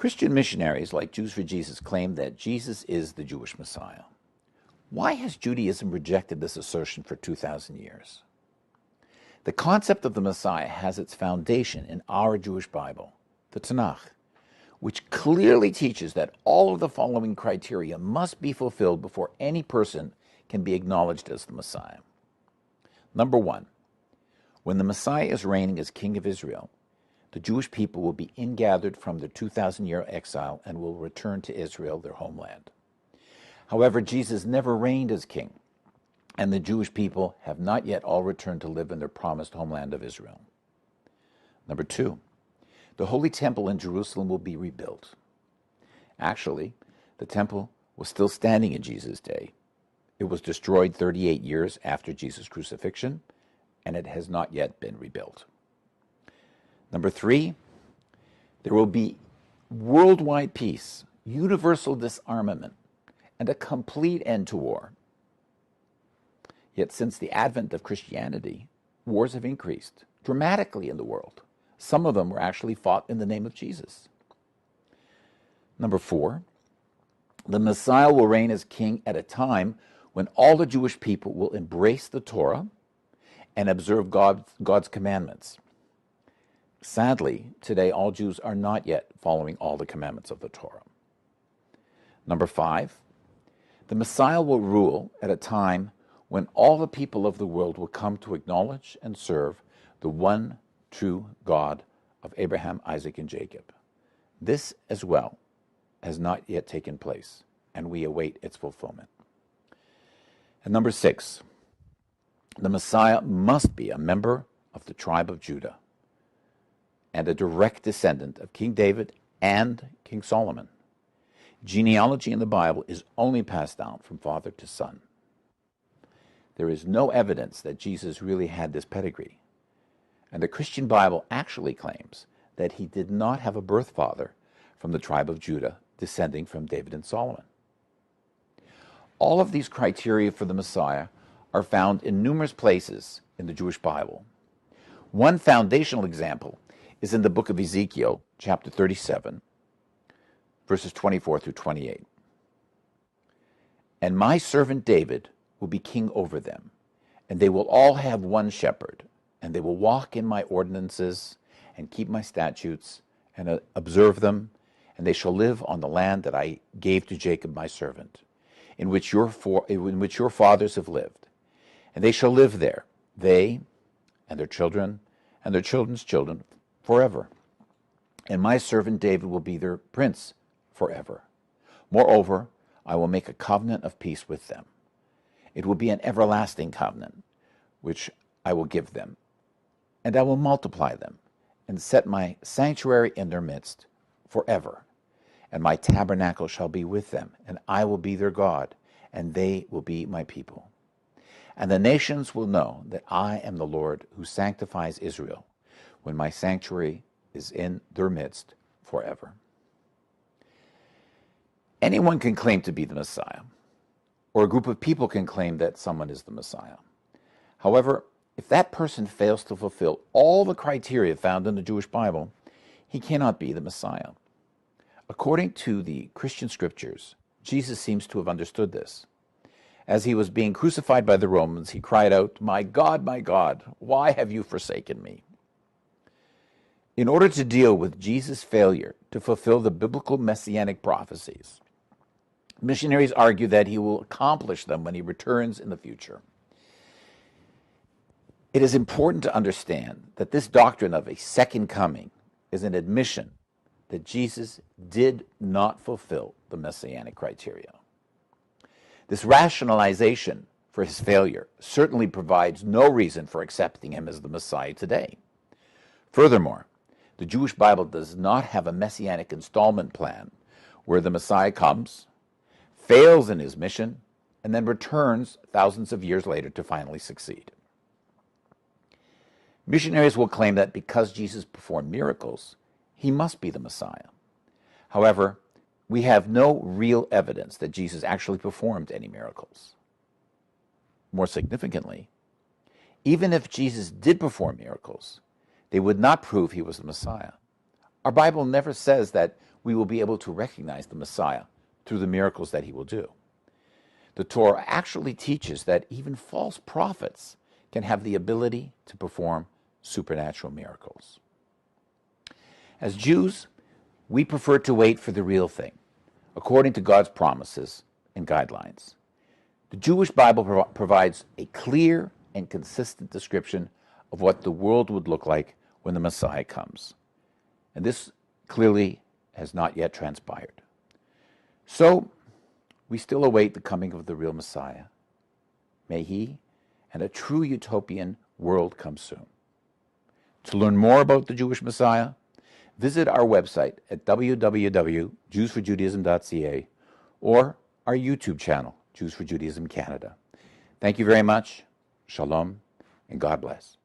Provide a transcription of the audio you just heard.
Christian missionaries like Jews for Jesus claim that Jesus is the Jewish Messiah. Why has Judaism rejected this assertion for 2,000 years? The concept of the Messiah has its foundation in our Jewish Bible, the Tanakh, which clearly teaches that all of the following criteria must be fulfilled before any person can be acknowledged as the Messiah. Number one, when the Messiah is reigning as King of Israel, the Jewish people will be ingathered from their 2,000-year exile and will return to Israel, their homeland. However, Jesus never reigned as king, and the Jewish people have not yet all returned to live in their promised homeland of Israel. Number two, the Holy Temple in Jerusalem will be rebuilt. Actually, the temple was still standing in Jesus' day. It was destroyed 38 years after Jesus' crucifixion, and it has not yet been rebuilt. Number three, there will be worldwide peace, universal disarmament, and a complete end to war. Yet since the advent of Christianity, wars have increased dramatically in the world. Some of them were actually fought in the name of Jesus. Number four, the Messiah will reign as king at a time when all the Jewish people will embrace the Torah and observe God's commandments. Sadly, today all Jews are not yet following all the commandments of the Torah. Number five, the Messiah will rule at a time when all the people of the world will come to acknowledge and serve the one true God of Abraham, Isaac, and Jacob. This as well has not yet taken place, and we await its fulfillment. And number six, the Messiah must be a member of the tribe of Judah and a direct descendant of King David and King Solomon. Genealogy in the Bible is only passed down from father to son. There is no evidence that Jesus really had this pedigree, and the Christian Bible actually claims that he did not have a birth father from the tribe of Judah descending from David and Solomon. All of these criteria for the Messiah are found in numerous places in the Jewish Bible. One foundational example is in the book of Ezekiel, chapter 37, verses 24 through 28. And my servant David will be king over them, and they will all have one shepherd, and they will walk in my ordinances and keep my statutes and observe them, and they shall live on the land that I gave to Jacob my servant, in which your fathers have lived. And they shall live there, they and their children and their children's children, forever. And my servant David will be their prince forever. Moreover, I will make a covenant of peace with them. It will be an everlasting covenant, which I will give them. And I will multiply them, and set my sanctuary in their midst forever. And my tabernacle shall be with them, and I will be their God, and they will be my people. And the nations will know that I am the Lord who sanctifies Israel, when my sanctuary is in their midst forever. Anyone can claim to be the Messiah, or a group of people can claim that someone is the Messiah. However, if that person fails to fulfill all the criteria found in the Jewish Bible, he cannot be the Messiah. According to the Christian scriptures, Jesus seems to have understood this. As he was being crucified by the Romans, he cried out, my God, why have you forsaken me?" In order to deal with Jesus' failure to fulfill the biblical messianic prophecies, missionaries argue that he will accomplish them when he returns in the future. It is important to understand that this doctrine of a second coming is an admission that Jesus did not fulfill the messianic criteria. This rationalization for his failure certainly provides no reason for accepting him as the Messiah today. Furthermore, the Jewish Bible does not have a messianic installment plan where the Messiah comes, fails in his mission, and then returns thousands of years later to finally succeed. Missionaries will claim that because Jesus performed miracles, he must be the Messiah. However, we have no real evidence that Jesus actually performed any miracles. More significantly, even if Jesus did perform miracles, they would not prove he was the Messiah. Our Bible never says that we will be able to recognize the Messiah through the miracles that he will do. The Torah actually teaches that even false prophets can have the ability to perform supernatural miracles. As Jews, we prefer to wait for the real thing, according to God's promises and guidelines. The Jewish Bible provides a clear and consistent description of what the world would look like when the Messiah comes. And this clearly has not yet transpired. So, we still await the coming of the real Messiah. May he and a true utopian world come soon. To learn more about the Jewish Messiah, visit our website at www.jewsforjudaism.ca or our YouTube channel, Jews for Judaism Canada. Thank you very much. Shalom, and God bless.